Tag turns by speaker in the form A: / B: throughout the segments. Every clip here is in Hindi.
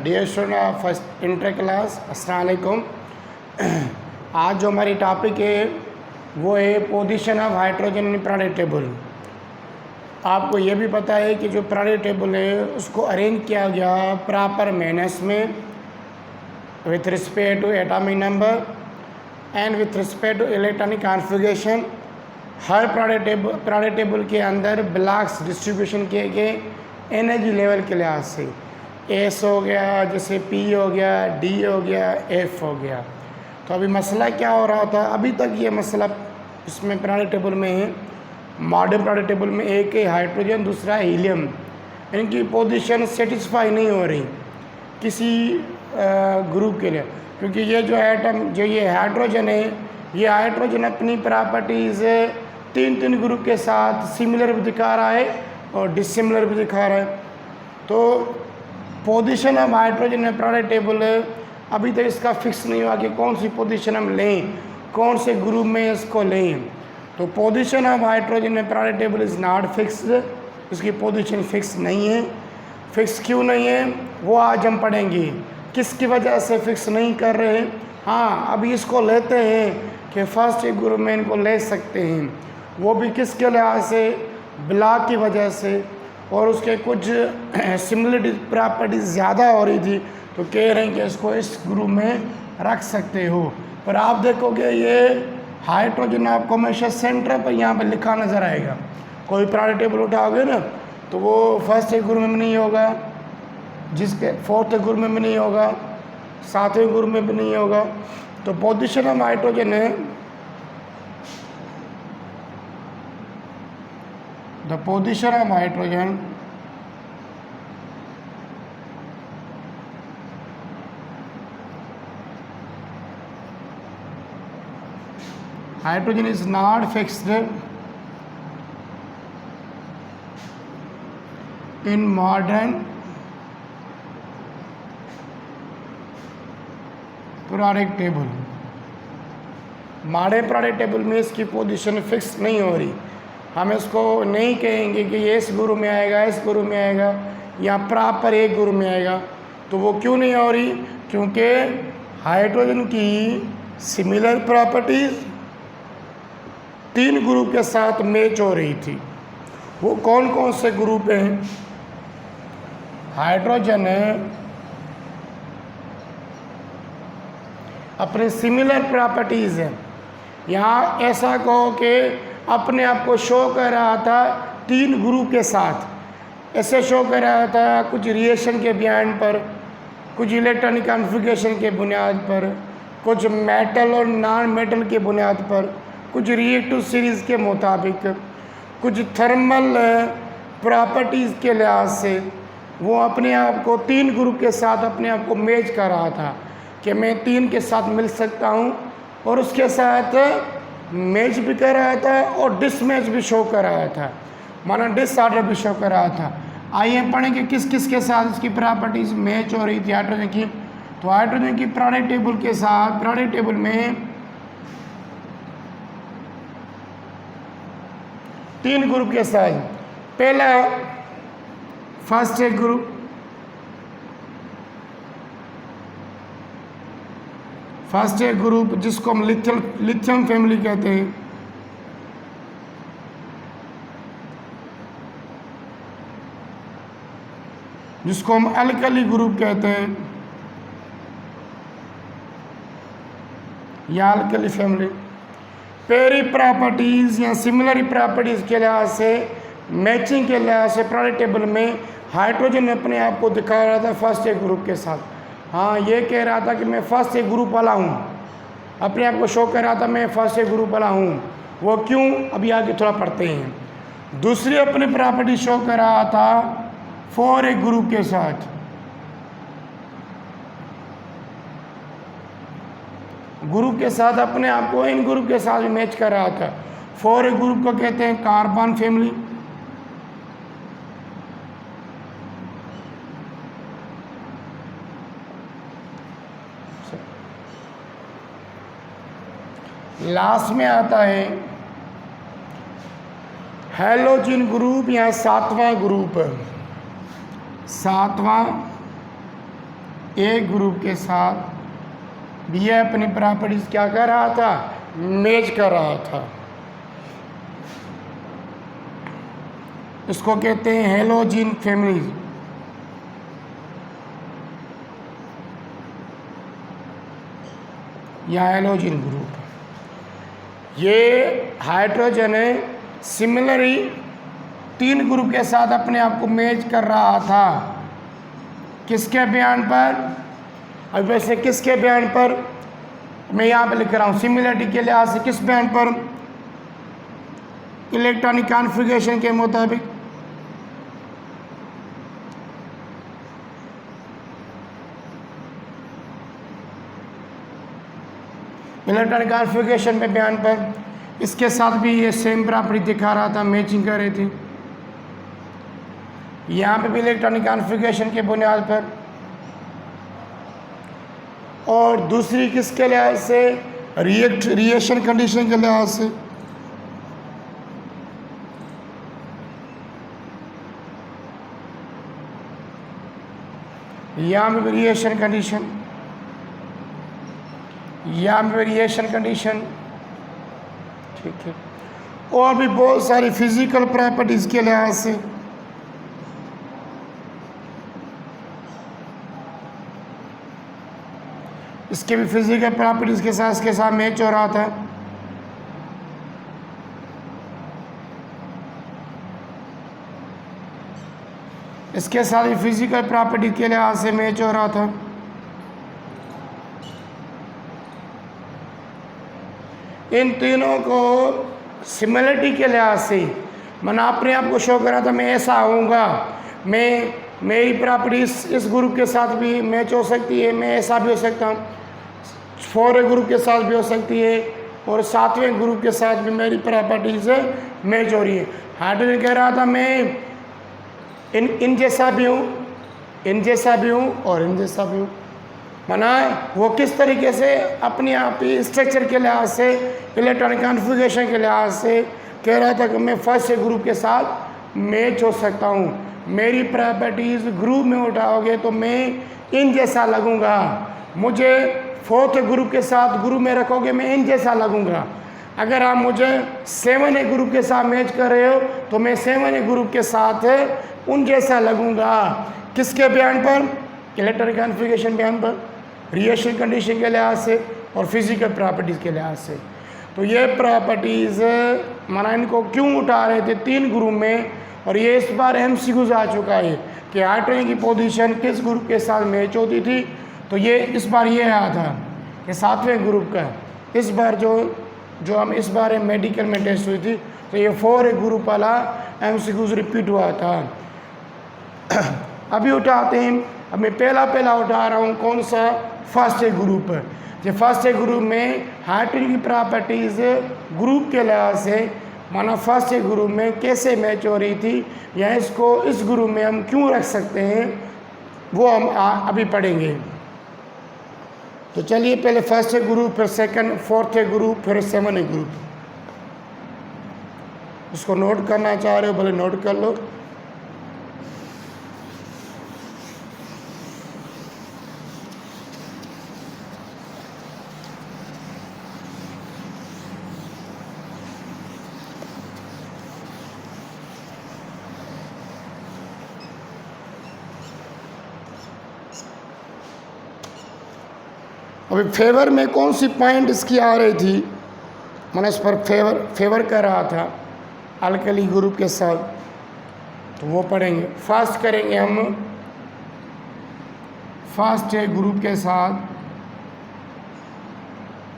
A: Dear student of first inter class, अस्सलाम वालेकुम। आज जो हमारी टॉपिक है वो है position of hydrogen in periodic table. आपको ये भी पता है कि जो पीरियोडिक टेबल है उसको अरेंज किया गया प्रॉपर मैनर्स में with respect to atomic number and with respect to electronic configuration. हर पीरियोडिक टेबल के अंदर ब्लॉक्स डिस्ट्रीब्यूशन किए गए एनर्जी लेवल के लिहाज से। एस हो गया, जैसे पी हो गया, डी हो गया, एफ हो गया। तो अभी मसला क्या हो रहा था, अभी तक ये मसला इसमें पीरियोडिक टेबल में है। मॉडर्न पीरियोडिक टेबल में एक है हाइड्रोजन, दूसरा है हीलियम। इनकी पोजीशन सेटिस्फाई नहीं हो रही किसी ग्रुप के लिए, क्योंकि ये जो एटम जो ये हाइड्रोजन है, ये हाइड्रोजन अपनी प्रॉपर्टीज़ तीन ग्रुप के साथ सिमिलर भी दिखा रहा है और डिसिमिलर भी दिखा रहा है। तो पोजीशन ऑफ हाइड्रोजन में पीरियोडिक टेबल अभी तक इसका फिक्स नहीं हुआ कि कौन सी पोजीशन हम लें, कौन से ग्रुप में इसको लें। तो पोजीशन ऑफ हाइड्रोजन में periodic table is not fixed, इसकी पोजीशन फिक्स नहीं है। फिक्स क्यों नहीं है वो आज हम पढ़ेंगे, किसकी वजह से फिक्स नहीं कर रहे हैं। हाँ, अभी इसको लेते हैं कि फर्स्ट ग्रुप में इनको ले सकते हैं, वो भी किसके लिहाज से, ब्लॉक की वजह से, और उसके कुछ सिमिलरिटी प्रॉपर्टीज ज़्यादा हो रही थी, तो कह रहे हैं कि इसको इस ग्रुप में रख सकते हो। पर आप देखोगे ये हाइड्रोजन आपको हमेशा सेंटर पर यहाँ पर लिखा नज़र आएगा। कोई पीरियोडिक टेबल उठाओगे ना तो वो फर्स्ट ग्रुप में भी नहीं होगा, जिसके फोर्थ ग्रुप में भी नहीं होगा, सातवें ग्रुप में भी नहीं होगा। तो पोजीशन ऑफ हाइड्रोजन है, the position of hydrogen is not fixed in modern periodic table। Modern periodic table में इसकी पोजीशन फिक्स नहीं हो रही। हम इसको नहीं कहेंगे कि ये इस ग्रुप में आएगा, इस ग्रुप में आएगा, या प्रॉपर एक ग्रुप में आएगा। तो वो क्यों नहीं हो रही, क्योंकि हाइड्रोजन की सिमिलर प्रॉपर्टीज़ तीन ग्रुप के साथ मैच हो रही थी। वो कौन कौन से ग्रुप हैं? हाइड्रोजन अपने सिमिलर प्रॉपर्टीज़ हैं। यहाँ ऐसा कहो कि अपने आप को शो कर रहा था तीन ग्रुप के साथ, ऐसे शो कर रहा था कुछ रिएक्शन के बयान पर, कुछ इलेक्ट्रॉनिक कॉन्फ़िगरेशन के बुनियाद पर, कुछ मेटल और नॉन मेटल के बुनियाद पर, कुछ रिएक्टिव सीरीज़ के मुताबिक, कुछ थर्मल प्रॉपर्टीज़ के लिहाज से वो अपने आप को तीन ग्रुप के साथ अपने आप को मैच कर रहा था कि मैं तीन के साथ मिल सकता हूँ, और उसके साथ मैच भी कर रहा था और डिसमैच भी शो कर रहा था, माना डिसऑर्डर भी शो कर रहा था। आइए पढ़ें कि किस किस के साथ इसकी प्रॉपर्टीज मैच हो रही थी हाइड्रोजन की। तो हाइड्रोजन की पीरियोडिक टेबल के साथ, पीरियोडिक टेबल में तीन ग्रुप के साथ, पहला फर्स्ट ग्रुप, फर्स्ट ग्रुप जिसको हम लिथियम फैमिली कहते हैं, जिसको हम अल्कली ग्रुप कहते हैं या अल्कली फैमिली। पेरी प्रॉपर्टीज़ या सिमिलर प्रॉपर्टीज़ के लिहाज से, मैचिंग के लिहाज से पीरियोडिक टेबल में हाइड्रोजन अपने आप को दिखा रहा था फर्स्ट ग्रुप के साथ। हाँ, ये कह रहा था कि मैं फर्स्ट ग्रुप वाला हूँ, अपने आप को शो कर रहा था मैं फर्स्ट ग्रुप वाला हूँ। वो क्यों, अभी आगे थोड़ा पढ़ते हैं। दूसरी अपनी प्रॉपर्टी शो कर रहा था फोर ग्रुप के साथ। ग्रुप के साथ अपने आप को इन ग्रुप के साथ मैच कर रहा था। फोर ग्रुप को कहते हैं कार्बन फैमिली। लास्ट में आता है हैलोजन ग्रुप या सातवां ग्रुप, सातवां ए ग्रुप के साथ भी ये अपनी प्रॉपर्टीज क्या कर रहा था, मैच कर रहा था। इसको कहते हैं हेलोजीन फैमिली। या हेलोजीन ग्रुप। ये हाइड्रोजन सिमिलरली 3 ग्रुप के साथ अपने आप को मैच कर रहा था। किसके बयान पर? अब वैसे किसके बयान पर? मैं यहाँ पे लिख रहा हूँ सिमिलरिटी के लिहाज से। किस बयान पर? इलेक्ट्रॉनिक कॉन्फ़िगरेशन के मुताबिक। इलेक्ट्रॉनिक कॉन्फ़िगरेशन में बयान पर इसके साथ भी ये सेम प्रॉपर्टी दिखा रहा था, मैचिंग कर रही थी। यहाँ पे भी इलेक्ट्रॉनिक कॉन्फ़िगरेशन के बुनियाद पर। और दूसरी किसके लिहाज से? रिएक्शन कंडीशन के लिहाज से। यहाँ में रिएक्शन कंडीशन, यहाँ में रिएक्शन कंडीशन, ठीक है। और भी बहुत सारी फिजिकल प्रॉपर्टीज़ के लिहाज से। इसके भी फिजिकल प्रॉपर्टीज़ के साथ इसके साथ मैच हो रहा था। इसके साथ भी फिजिकल प्रॉपर्टी के लिहाज से मैच हो रहा था। इन तीनों को सिमिलरिटी के लिहाज से मैंने अपने आप को शो करा था, मैं ऐसा आऊँगा, मेरी प्रॉपर्टी इस ग्रुप के साथ भी मैच हो सकती है, मैं ऐसा भी हो सकता हूँ, 4 ग्रुप के साथ भी हो सकती है, और 7वें ग्रुप के साथ भी मेरी प्रॉपर्टीज मैच हो रही है। हाइड्रोजन कह रहा था मैं इन जैसा भी हूँ, इन जैसा भी हूँ और इन जैसा भी हूँ। माना वो किस तरीके से अपने आप ही स्ट्रक्चर के लिहाज से, इलेक्ट्रॉनिक कॉन्फ़िगरेशन के लिहाज से कह रहा था कि मैं फर्स्ट ग्रुप के साथ मैच हो सकता हूँ। मेरी प्रॉपर्टीज़ ग्रुप में उठाओगे तो मैं इन जैसा लगूंगा, मुझे 4th ग्रुप के साथ ग्रुप में रखोगे मैं इन जैसा लगूंगा। अगर आप मुझे 7 ग्रुप के साथ मैच कर रहे हो तो मैं 7 ग्रुप के साथ उन जैसा लगूंगा। किसके बयान पर? इलेक्ट्रॉनिक कॉन्फ़िगरेशन बयान पर, रिएक्शन कंडीशन के लिहाज से और फिजिकल प्रॉपर्टीज़ के लिहाज से। तो ये प्रॉपर्टीज़ माना इनको क्यों उठा रहे थे 3 ग्रुप में, और ये इस बार MCQ आ चुका है कि हाइड्रोजन की पोजीशन किस ग्रुप के साथ मैच होती थी। तो ये इस बार ये आया था कि 7वें ग्रुप का, इस बार जो हम इस बार मेडिकल में टेस्ट हुई थी, तो ये 4 ग्रुप वाला MCQ रिपीट हुआ था। अभी उठाते हैं, अब मैं पहला उठा रहा हूँ कौन सा? First group. जो फर्स्ट ग्रुप में हाइड्रोजन की प्रॉपर्टीज़ ग्रुप के लिहाज से माना फर्स्ट ग्रुप में कैसे मैच हो रही थी, या इसको इस ग्रुप में हम क्यों रख सकते हैं, वो हम अभी पढ़ेंगे। तो चलिए पहले फर्स्ट ग्रुप, फिर सेकंड, 4th ग्रुप, फिर 7 ग्रुप। इसको नोट करना चाह रहे हो भले नोट कर लो। अभी फेवर में कौन सी पॉइंट इसकी आ रही थी, मैंने इस पर फेवर कर रहा था अल्कली ग्रुप के साथ, तो वो पढ़ेंगे। फर्स्ट करेंगे हम फर्स्ट ग्रुप के साथ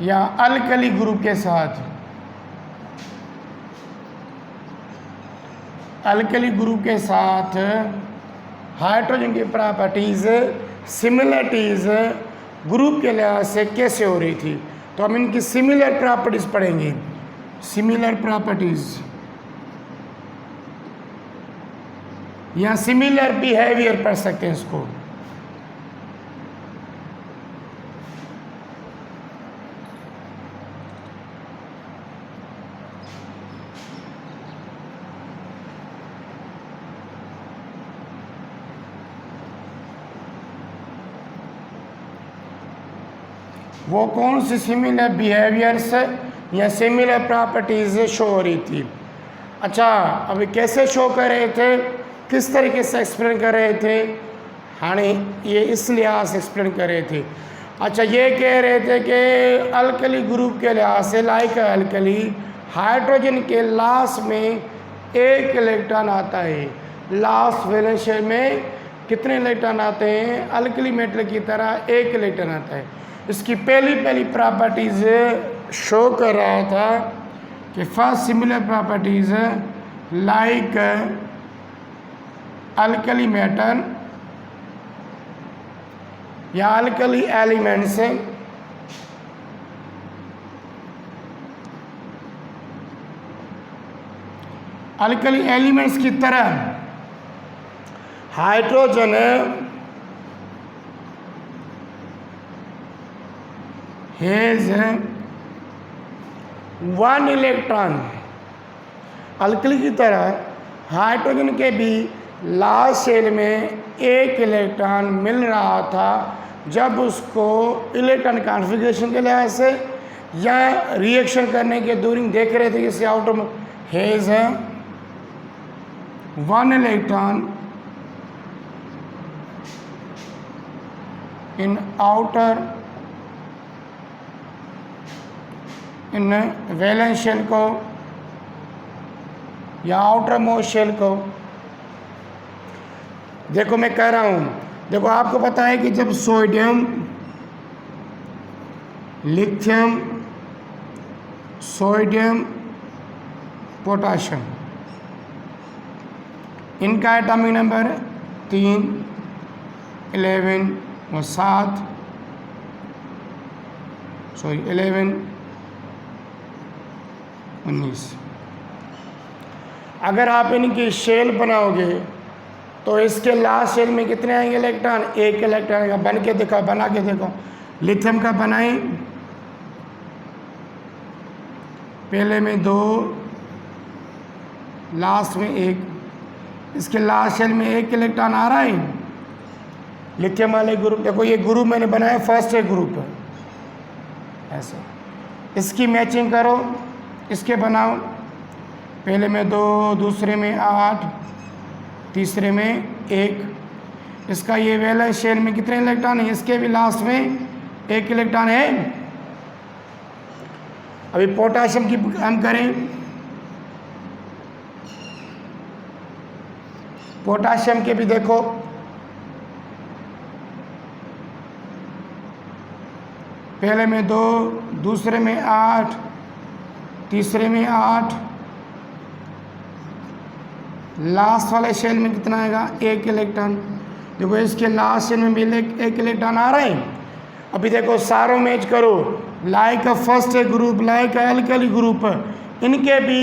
A: या अल्कली ग्रुप के साथ। अल्कली ग्रुप के साथ हाइड्रोजन की प्रॉपर्टीज़ सिमिलरिटीज़ ग्रुप के लिहाज से कैसे हो रही थी, तो हम इनकी सिमिलर प्रॉपर्टीज़ पढ़ेंगे। सिमिलर प्रॉपर्टीज़ या सिमिलर बिहेवियर पढ़ सकते हैं इसको। वो कौन सी सिमिलर बिहेवियर्स या सिमिलर प्रॉपर्टीज़ शो हो रही थी। अच्छा, अभी कैसे शो कर रहे थे, किस तरीके से एक्सप्लेन कर रहे थे, हाँ ये इस लिहाज से एक्सप्लेन कर रहे थे। अच्छा, ये कह रहे थे कि अल्कली ग्रुप के लिहाज से लाइक अल्कली हाइड्रोजन के लास्ट में एक इलेक्ट्रॉन आता है। लास्ट वैलेंस शेल में कितने इलेक्ट्रॉन आते हैं, अल्कली मेटल की तरह एक इलेक्ट्रॉन आता है। इसकी पहली प्रॉपर्टीज़ शो कर रहा था कि first similar properties like alkali metal या अल्कली एलिमेंट्स अल्कली एलिमेंट्स की तरह hydrogen has one electron. Alkali की तरह हाइड्रोजन के भी लास्ट शेल में एक इलेक्ट्रॉन मिल रहा था जब उसको इलेक्ट्रॉन कॉन्फ़िगरेशन के लिहाज से या रिएक्शन करने के दूरिंग देख रहे थे। इसे outer has one electron in outer in valence shell को या आउटर मोस्ट शेल को। देखो मैं कह रहा हूँ, देखो आपको पता है कि जब सोडियम, लिथियम, सोडियम, पोटाशियम, इनका एटॉमिक नंबर 3, 11 और 7, 11, 19। अगर आप इनकी शेल बनाओगे तो इसके लास्ट शेल में कितने आएंगे इलेक्ट्रॉन, एक इलेक्ट्रॉन का। बन के दिखाओ, बना के देखो। लिथियम का बनाए, पहले में 2, लास्ट में 1। इसके लास्ट शेल में एक इलेक्ट्रॉन आ रहा है। लिथियम वाले ग्रुप, देखो ये ग्रुप मैंने बनाया, फर्स्ट है ग्रुप ऐसे। इसकी मैचिंग करो, इसके बनाओ, पहले में 2, दूसरे में 8, तीसरे में 1। इसका ये वैलेंस शेल में कितने इलेक्ट्रॉन है, इसके भी लास्ट में एक इलेक्ट्रॉन है। अभी पोटाशियम की हम करें, पोटाशियम के भी देखो, पहले में 2, दूसरे में 8, तीसरे में 8, लास्ट वाले शेल में कितना आएगा, एक इलेक्ट्रॉन। देखो इसके लास्ट शेल में भी एक इलेक्ट्रॉन आ रहा है। अभी देखो सारों मैच करो, like first group, like alkali group, इनके भी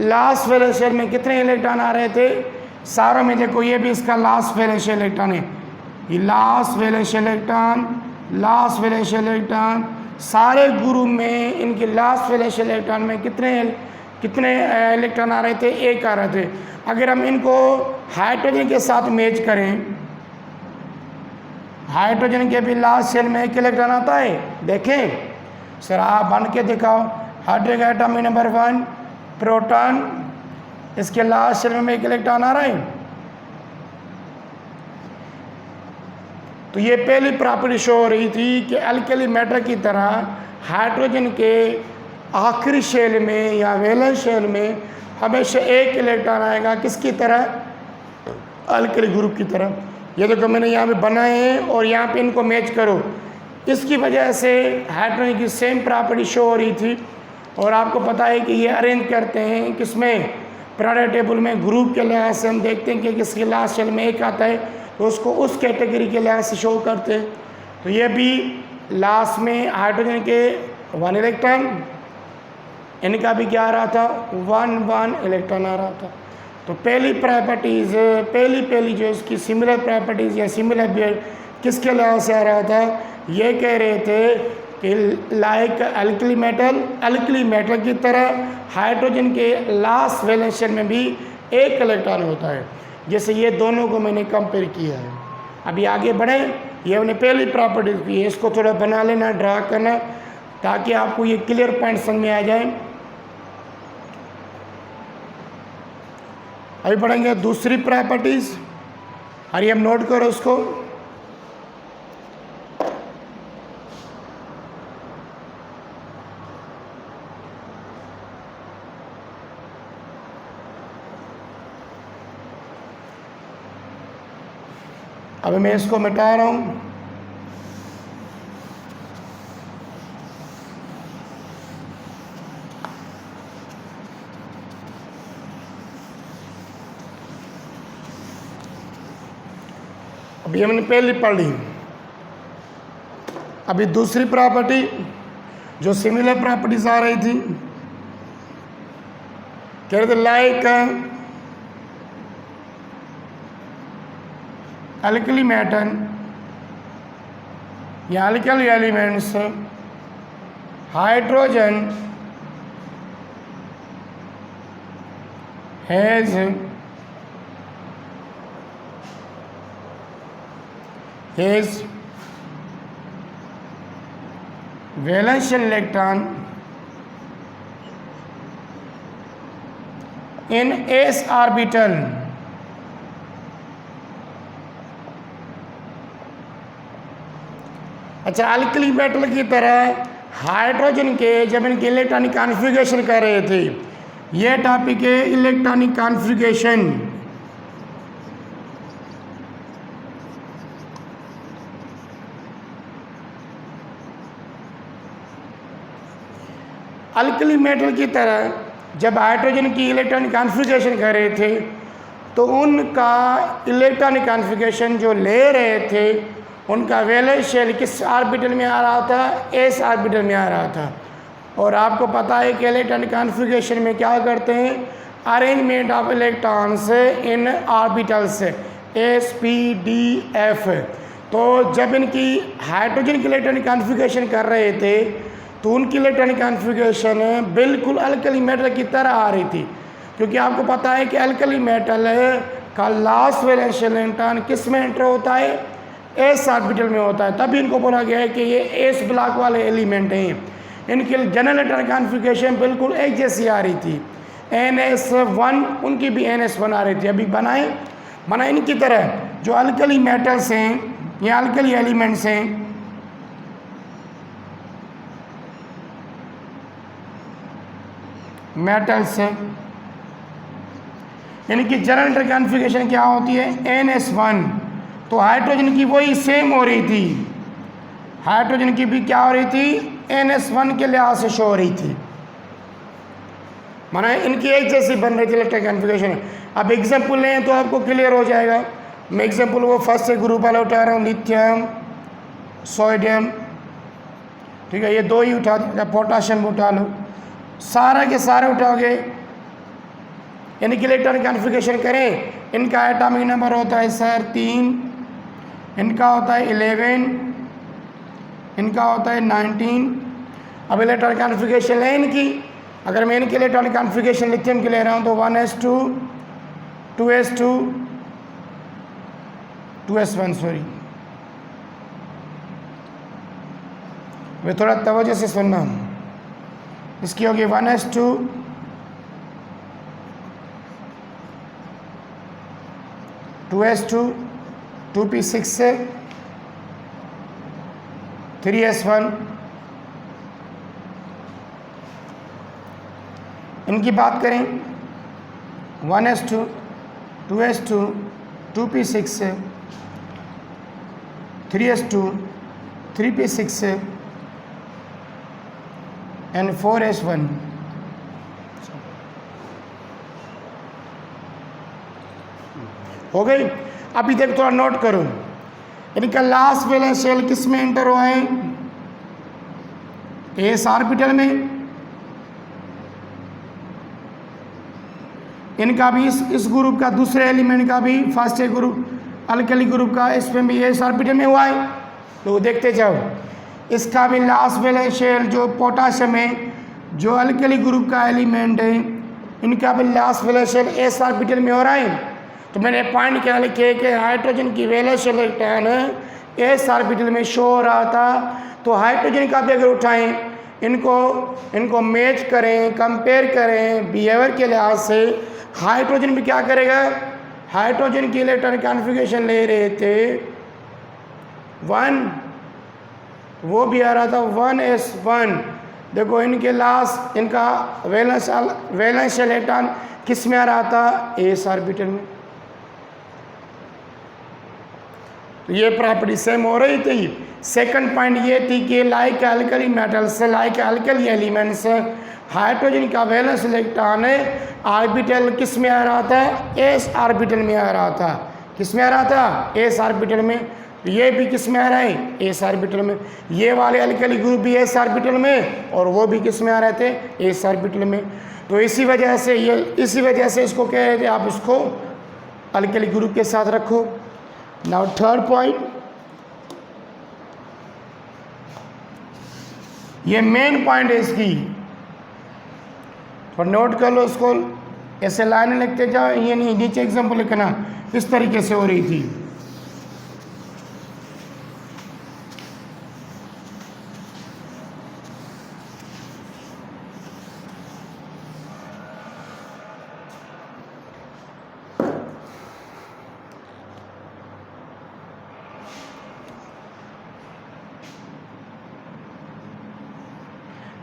A: लास्ट वैलेंस शेल में कितने इलेक्ट्रॉन आ रहे थे, सारों में। देखो ये भी इसका लास्ट वैलेंस शेल इलेक्ट्रॉन है, ये last valence electron, last valence electron, सारे ग्रुप में इनके लास्ट वैलेंस इलेक्ट्रॉन में कितने इलेक्ट्रॉन आ रहे थे, एक आ रहे थे। अगर हम इनको हाइड्रोजन के साथ मैच करें, हाइड्रोजन के भी लास्ट शेल में एक इलेक्ट्रॉन आता है। देखें सर, आप बन के दिखाओ। हाइड्रोजन एटॉमिक नंबर 1 प्रोटॉन, इसके लास्ट शेल में एक इलेक्ट्रॉन आ रहा है। तो ये पहली प्रॉपर्टी शो हो रही थी कि अल्कली मेटल की तरह हाइड्रोजन के आखिरी शेल में या वैलेंस शेल में हमेशा एक इलेक्ट्रॉन आएगा, किसकी तरह, अल्कली ग्रुप की तरह। ये देखो मैंने यहाँ पे बनाए हैं और यहाँ पे इनको मैच करो। इसकी वजह से हाइड्रोजन की सेम प्रॉपर्टी शो हो रही थी। और आपको पता है कि ये अरेंज करते हैं किसमें, पीरियोडिक टेबल में ग्रुप के लिहाज से हम देखते हैं कि किसके लास्ट शेल में एक आता है तो उसको उस कैटेगरी के लिहाज से शो करते हैं। तो ये भी लास्ट में हाइड्रोजन के 1 इलेक्ट्रॉन, इनका भी क्या आ रहा था, 1 इलेक्ट्रॉन आ रहा था। तो पहली प्रॉपर्टीज़, पहली जो इसकी सिमिलर प्रॉपर्टीज़ या सिमिलर बिहेवियर किसके लिहाज से आ रहा था, ये कह रहे थे कि लाइक अल्कली मेटल की तरह हाइड्रोजन के लास्ट वैलेंस शेल में भी एक इलेक्ट्रॉन होता है। जैसे ये दोनों को मैंने कंपेयर किया है। अभी आगे बढ़ें ये हमने पहली प्रॉपर्टी की है, इसको थोड़ा बना लेना, ड्रा करना, ताकि आपको ये क्लियर पॉइंट समझ में आ जाए। अभी पढ़ेंगे दूसरी प्रॉपर्टीज, और ये हम नोट करो उसको। अभी मैं इसको मिटा रहा हूं। अभी हमने पहली पढ़ी, अभी दूसरी प्रॉपर्टी जो सिमिलर प्रॉपर्टीज आ रही थी, कह रहे थे लाइक अल्कली मैटर या alkali elements, hydrogen has valence electron in s orbital अच्छा, अल्कली मेटल की तरह हाइड्रोजन के जब इनके इलेक्ट्रॉनिक कॉन्फ़िगरेशन कर रहे थे, ये टॉपिक है इलेक्ट्रॉनिक कॉन्फ़िगरेशन। अल्कली मेटल की तरह जब हाइड्रोजन की इलेक्ट्रॉनिक कॉन्फ़िगरेशन कर रहे थे, तो उनका इलेक्ट्रॉनिक कॉन्फ़िगरेशन जो ले रहे थे, उनका वैलेंस शेल किस ऑर्बिटल में आ रहा था? एस ऑर्बिटल में आ रहा था। और आपको पता है कि इलेक्ट्रॉनिक कॉन्फ़िगरेशन में क्या करते हैं? Arrangement of electrons in orbitals S P D F. तो जब इनकी हाइड्रोजन की इलेक्ट्रॉनिक कॉन्फ़िगरेशन कर रहे थे, तो उनकी इलेक्ट्रॉनिक कॉन्फ़िगरेशन बिल्कुल अल्कली मेटल की तरह आ रही थी, क्योंकि आपको पता है कि अल्कली मेटल का लास्ट वैलेंस इलेक्ट्रॉन किस में एंटर होता है? एस ऑर्बिटल में होता है। तभी इनको बोला गया है कि ये एस ब्लॉक वाले एलिमेंट हैं। इनकी जनरल इलेक्ट्रॉनिक कॉन्फ़िगरेशन बिल्कुल एक जैसी आ रही थी। NS1 उनकी भी NS1 आ रही थी। अभी बनाए इनकी तरह जो अल्कली मेटल्स हैं या अल्कली एलिमेंट्स हैं, मेटल्स हैं, इनकी जनरल कॉन्फ़िगरेशन क्या होती है? NS1। तो हाइड्रोजन की वही सेम हो रही थी, हाइड्रोजन की भी क्या हो रही थी? NS1 के लिहाज से शो हो रही थी, माना इनकी एक जैसी बन रही थी इलेक्ट्रॉनिक कॉन्फ़िगरेशन। अब एग्जाम्पल लें तो आपको क्लियर हो जाएगा। मैं एग्जाम्पल वो फर्स्ट से ग्रुप वाला उठा रहा हूँ, लिथियम, सोडियम, ठीक है, ये दो ही उठा दो, पोटाशियम उठा लो, सारा के सारे उठाओगे, इनकी इलेक्ट्रॉनिक कॉन्फ़िगरेशन करें, इनका एटॉमिक नंबर होता है सर 3, इनका होता है 11, इनका होता है 19। अब इलेक्ट्रॉनिक कॉन्फ़िगरेशन है इनकी, अगर मैं इनके इलेक्ट्रॉनिक कॉन्फ़िगरेशन लिथियम की ले रहा हूँ तो 1s2 2s2 2s1 सॉरी, वे थोड़ा तवज्जो से सुनना। इसकी होगी 1s2 2s2 2p6 से 3s1। इनकी बात करें 1s2 2s2 2p6 से 3s2 3p6 से एंड 4s1। हो गई। अभी तक थोड़ा नोट करो, इनका लास्ट वैलेंस शेल किस में एंटर हुआ है? एस ऑर्बिटल में। इनका भी इस ग्रुप का, दूसरे एलिमेंट का भी, फर्स्ट ग्रुप अल्कली ग्रुप का, इसमें भी एस ऑर्बिटल में हुआ है। तो देखते जाओ, इसका भी लास्ट वैलेंस शेल जो पोटाशियम है, जो अल्कली ग्रुप का एलिमेंट है, इनका भी last valence shell s orbital में हो रहा है। तो मैंने पॉइंट क्या लिखे कि हाइड्रोजन की वैलेंस इलेक्ट्रॉन एस ऑर्बिटल में शो हो रहा था। तो हाइड्रोजन का भी अगर उठाएं, इनको मैच करें, कंपेयर करें बिहेवियर के लिहाज से, हाइड्रोजन भी क्या करेगा, हाइड्रोजन की इलेक्ट्रॉनिक कॉन्फ़िगरेशन ले रहे थे 1, वो भी आ रहा था 1s1। देखो इनके लास्ट, इनका वैलेंस इलेक्ट्रॉन किस में आ रहा था, एस ऑर्बिटल में। तो ये प्रॉपर्टी सेम हो रही थी। सेकंड पॉइंट ये थी कि like alkali metals, like alkali elements, hydrogen का वैलेंस इलेक्ट्रॉन ऑर्बिटल किस में आ रहा था, एस ऑर्बिटल में आ रहा था। किस में आ रहा था, एस ऑर्बिटल में। ये भी किस में आ रहा है, एस ऑर्बिटल में। ये वाले अल्कली ग्रुप भी एस ऑर्बिटल में, और वो भी किस में आ रहे थे, एस ऑर्बिटल में। तो इसी वजह से इसको कह रहे थे आप इसको अल्कली ग्रुप के साथ रखो। नाउ थर्ड पॉइंट, ये मेन पॉइंट है इसकी, तो नोट कर लो इसको, ऐसे लाइन लिखते जाओ, ये नहीं नीचे एग्जाम्पल लिखना। इस तरीके से हो रही थी।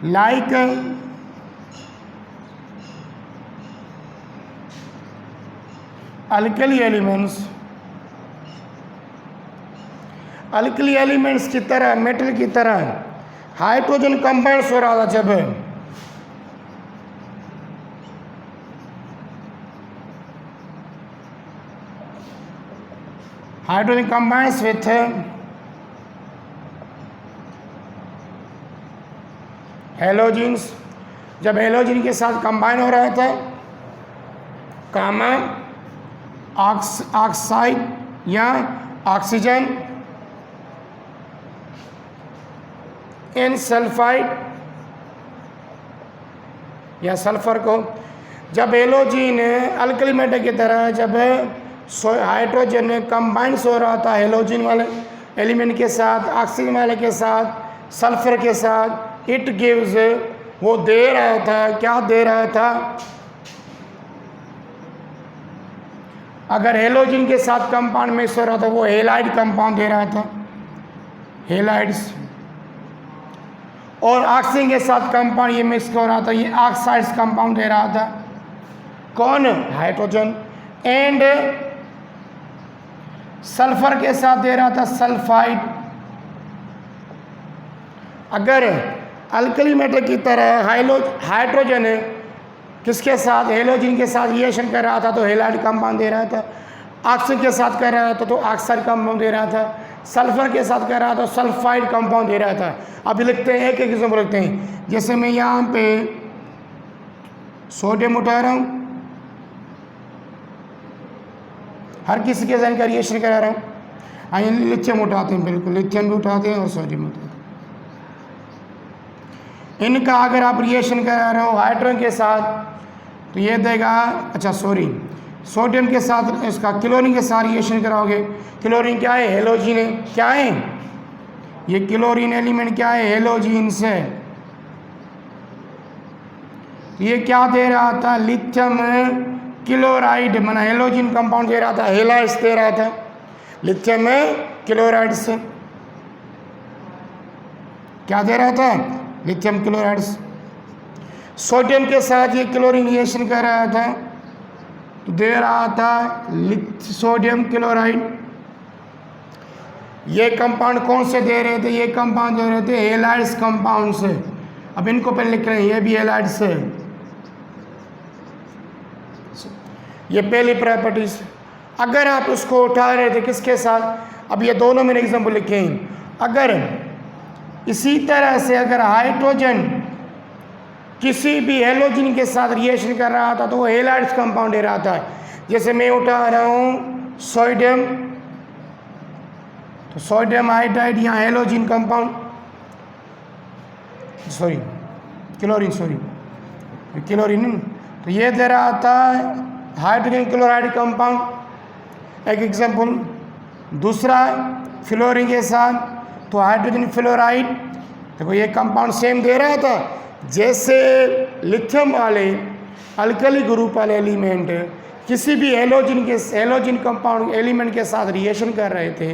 A: लाइक अल्कली एलिमेंट्स की तरह, मेटल की तरह हाइड्रोजन कंपाउंड्स हो रहा था। जब हाइड्रोजन कंपाउंड्स विथ हेलोजिन्स, जब हेलोजिन के साथ कंबाइन हो रहा था, कामा ऑक्साइड या ऑक्सीजन इन सल्फाइड या सल्फर को, जब हेलोजिन अल्कली मेटल की तरह जब हाइड्रोजन कंबाइंस हो रहा था हेलोजिन वाले एलिमेंट के साथ, ऑक्सीजन वाले के साथ, सल्फर के साथ, इट गिव्स, वो दे रहा था, क्या दे रहा था, अगर हेलोजिन के साथ कंपाउंड मिक्स हो रहा था वो हेलाइड कंपाउंड दे रहा था, हेलाइड्स। और ऑक्सीजन के साथ कंपाउंड ये मिक्स हो रहा था, ये ऑक्साइड्स कंपाउंड दे रहा था। कौन, हाइड्रोजन। एंड सल्फर के साथ दे रहा था सल्फाइड। अगर अल्कली मेटल की तरह हाइड्रोजन किसके साथ, हेलोजिन के साथ रिएक्शन कर रहा था तो हेलाइड कंपाउंड दे रहा था। ऑक्सीजन के साथ कर रहा था तो ऑक्साइड कंपाउंड दे रहा था। सल्फर के साथ कर रहा था तो सल्फाइड कंपाउंड दे रहा था। अब लिखते हैं, एक एक एग्जाम्पल लिखते हैं। जैसे मैं यहाँ पे सोडियम उठा रहा हूँ, हर किसी के साथ का रिएक्शन करा रहा हूँ। लिथियम उठाते हैं, बिल्कुल लिथियम भी उठाते हैं और सोडियम उठाते हैं। इनका अगर आप रिएक्शन करा रहे हो हाइड्रोजन के साथ तो ये देगा, अच्छा सॉरी, सोडियम के साथ इसका क्लोरीन के साथ रिएक्शन कराओगे। क्लोरीन क्या है, हेलोजिन है। क्या है ये क्लोरीन एलिमेंट, क्या है, हेलोजिन से। ये क्या दे रहा था, लिथियम क्लोराइड, माना हेलोजिन कंपाउंड दे रहा था, हेलाइड्स दे रहा था लिथियम क्लोराइड से। क्या दे रहा था, लिथियम क्लोराइड्स। सोडियम के साथ ये क्लोरीन रिएक्शन कर रहा था तो दे रहा था सोडियम क्लोराइड। ये कंपाउंड कौन से दे रहे थे, ये कंपाउंड दे रहे थे हेलाइड्स कंपाउंड से। अब इनको पहले लिख रहे हैं, ये भी हेलाइड्स है। ये पहली प्रॉपर्टीज। अगर आप उसको उठा रहे थे किसके साथ, अब ये दोनों मैंने एग्जाम्पल लिखे हैं। अगर इसी तरह से अगर हाइड्रोजन किसी भी हेलोजिन के साथ रिएक्शन कर रहा था तो वो हेलाइड्स कंपाउंड दे रहा था। जैसे मैं उठा रहा हूँ सोडियम, तो सोडियम हाइड्राइड यहाँ हेलोजिन कंपाउंड, सॉरी क्लोरीन, तो ये दे रहा था हाइड्रोजन क्लोराइड कंपाउंड, एक एग्जाम्पल। दूसरा फ्लोरीन के साथ, तो हाइड्रोजन फ्लोराइड। देखो ये कंपाउंड सेम दे रहा था, जैसे लिथियम वाले अल्कली ग्रुप वाले एलिमेंट किसी भी हेलोजन कंपाउंड एलिमेंट के साथ रिएक्शन कर रहे थे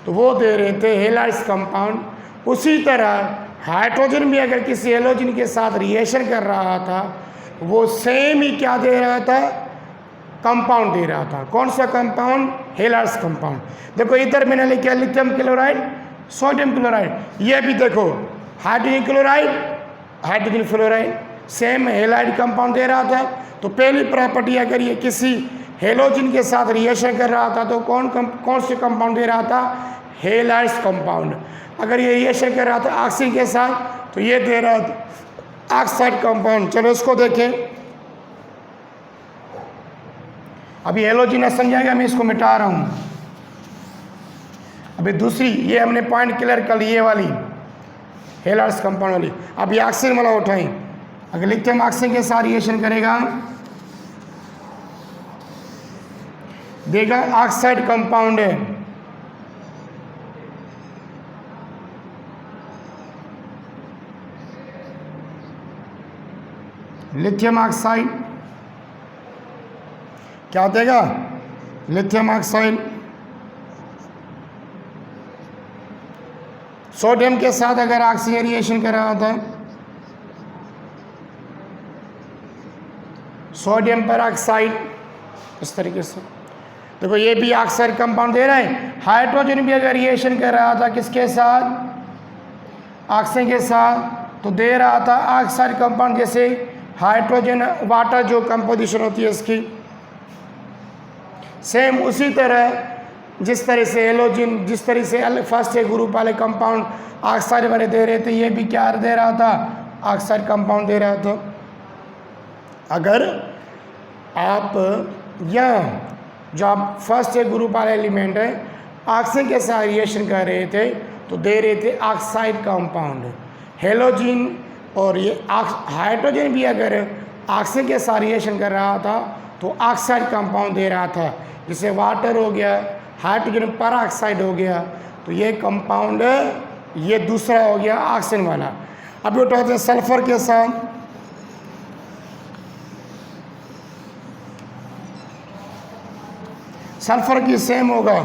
A: तो वो दे रहे थे हेलाइड्स कंपाउंड। उसी तरह हाइड्रोजन भी अगर किसी हेलोजन के साथ रिएक्शन कर रहा था वो सेम ही क्या दे रहा था, कंपाउंड दे रहा था। कौन सा कंपाउंड, हेलाइड्स कंपाउंड। देखो इधर मैंने लिखा लिथियम क्लोराइड, सोडियम क्लोराइड, ये भी देखो hydrogen chloride, hydrogen fluoride, same halide compound दे रहा था। तो पहली प्रॉपर्टी, अगर ये किसी हेलोजन के साथ रिएक्शन कर रहा था तो कौन से कंपाउंड दे रहा था, हेलाइड्स कंपाउंड। अगर ये रिएक्शन कर रहा था ऑक्सीजन के साथ तो ये दे रहा था ऑक्साइड कंपाउंड। चलो इसको देखें। अभी हेलोजन न समझाएगा, मैं इसको मिटा रहा हूँ। अभी दूसरी, ये हमने पॉइंट क्लियर कर ली, ये वाली हेलाइड्स कंपाउंड वाली। अब ये ऑक्सीजन वाला उठाएं। अगर लिथियम ऑक्सीजन के साथ रिएक्शन करेगा देगा ऑक्साइड कंपाउंड है। लिथियम ऑक्साइड क्या देगा, लिथियम ऑक्साइड। सोडियम के साथ अगर ऑक्सीजन रिएक्शन कर रहा था, सोडियम पर ऑक्साइड, इस तरीके से देखो ये भी ऑक्साइड कंपाउंड दे रहा है। हाइड्रोजन भी अगर रिएक्शन कर रहा था किसके साथ, ऑक्सीजन के साथ, तो दे रहा था ऑक्साइड कंपाउंड। जैसे हाइड्रोजन वाटर जो कंपोजिशन होती है इसकी, सेम उसी तरह जिस तरह से हेलोजन, जिस तरह से फर्स्ट ए ग्रुप वाले कंपाउंड ऑक्साइड वाले दे रहे थे, ये भी क्या दे रहा था, ऑक्साइड कंपाउंड दे रहा था। अगर आप यहाँ जो आप फर्स्ट ए ग्रुप वाले एलिमेंट है ऑक्सीजन के साथ रिएक्शन कर रहे थे तो दे रहे थे ऑक्साइड कंपाउंड। हेलोजन और ये हाइड्रोजन भी अगर ऑक्सीजन के साथ रिएक्शन कर रहा था तो ऑक्साइड कंपाउंड दे रहा था। जैसे वाटर हो गया, हाइड्रोजन पर ऑक्साइड हो गया, तो ये कंपाउंड ये दूसरा हो गया ऑक्सीजन वाला। अभी उठाते हैं सल्फर के साथ। सल्फर की सेम होगा,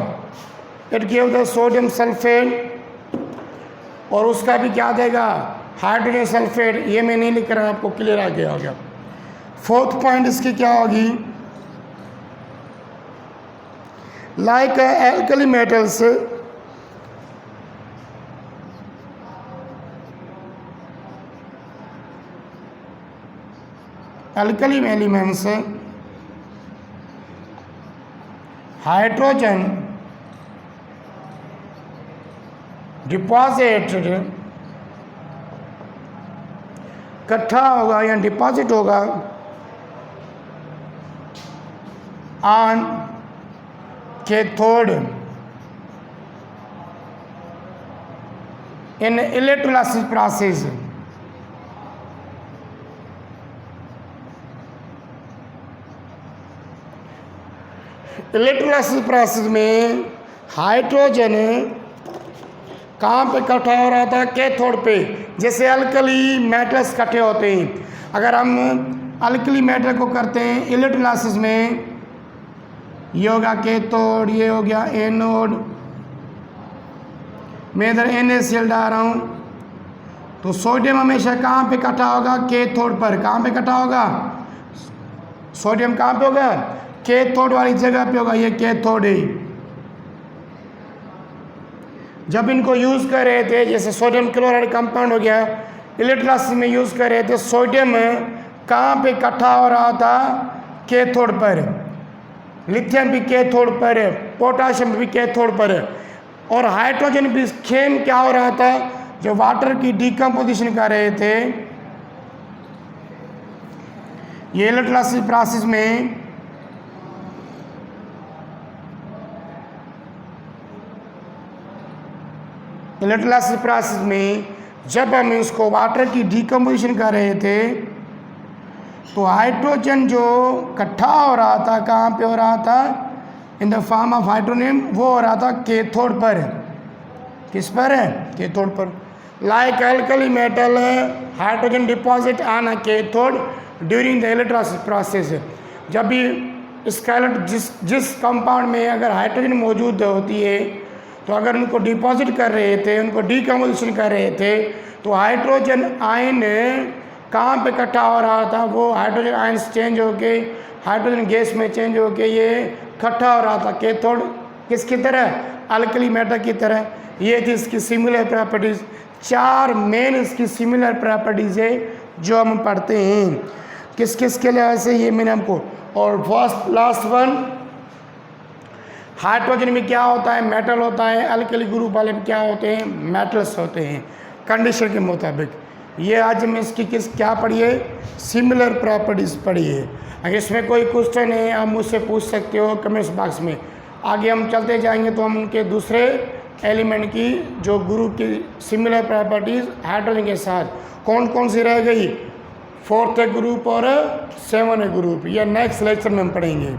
A: it give the sodium sulphate, और उसका भी क्या देगा, हाइड्रोजन सल्फेट। ये मैं नहीं लिख रहा, आपको क्लियर आ गया होगा। फोर्थ पॉइंट इसकी क्या होगी, like alkali metals alkali elements hydrogen deposited इकट्ठा होगा या डिपॉजिट होगा on cathode in electrolysis process. Electrolysis process में हाइड्रोजन कहाँ पे इकट्ठा हो रहा था, कैथोड पे। जैसे अल्कली मेटल्स इकट्ठे होते हैं, अगर हम अल्कली मेटल को करते हैं इलेक्ट्रोलाइसिस में, ये होगा कैथोड, ये हो गया एनोड, मैं इधर NaCl डाल रहा हूँ। तो सोडियम हमेशा कहाँ पे इकट्ठा होगा, कैथोड पर। कहाँ पे इकट्ठा होगा, सोडियम कहाँ पे होगा, कैथोड वाली जगह पे होगा। ये कैथोड है। जब इनको यूज़ कर रहे थे, जैसे सोडियम क्लोराइड कंपाउंड हो गया, इलेक्ट्रोलाइसिस में यूज़ कर रहे थे, सोडियम कहाँ पे इकट्ठा हो रहा था, कैथोड पर। लिथियम भी कैथोड पर है, पोटाशियम भी कैथोड पर है, और हाइड्रोजन भी सेम क्या हो रहा था, जो वाटर की डिकम्पोजिशन कर रहे थे, ये इलेक्ट्रोलाइसिस प्रोसेस में इलेक्ट्रोलाइसिस प्रोसेस में जब हम इसको वाटर की डिकम्पोजिशन कर रहे थे तो हाइड्रोजन जो इकट्ठा हो रहा था, कहाँ पे हो रहा था, in the form of hydronium, वो हो रहा था कैथोड पर। किस पर है? कैथोड पर। Like alkali metal hydrogen deposit on a cathode during the electrolysis process. जब भी स्केलेट जिस कंपाउंड में अगर हाइड्रोजन मौजूद होती है तो अगर उनको डिपॉजिट कर रहे थे, उनको डीकम्पोजिशन कर रहे थे, तो हाइड्रोजन आयन कहाँ पे इकट्ठा हो रहा था? वो हाइड्रोजन आयन्स चेंज होके हाइड्रोजन गैस में चेंज होके ये इकट्ठा हो रहा था कैथोड किसकी तरह? अल्कली मेटल की तरह। ये थी इसकी सिमिलर प्रॉपर्टीज़। 4 मेन इसकी सिमिलर प्रॉपर्टीज़ है जो हम पढ़ते हैं किस किस के लिए से, ये मैंने हमको। और फर्स्ट लास्ट वन, हाइड्रोजन में क्या होता है? मेटल होता है। अल्कली ग्रुप वाले में क्या होते हैं? मेटल्स होते हैं कंडीशन के मुताबिक। ये आज मैं इसकी क्या पढ़ी है? सिमिलर प्रॉपर्टीज़ पढ़ी है। अगर इसमें कोई क्वेश्चन है आप मुझसे पूछ सकते हो कमेंट्स बॉक्स में। आगे हम चलते जाएंगे तो हम उनके दूसरे एलिमेंट की जो ग्रुप की सिमिलर प्रॉपर्टीज़ हाइड्रोजन के साथ कौन कौन सी रह गई, 4th ग्रुप और 7th ग्रुप, यह नेक्स्ट लेक्चर में हम पढ़ेंगे।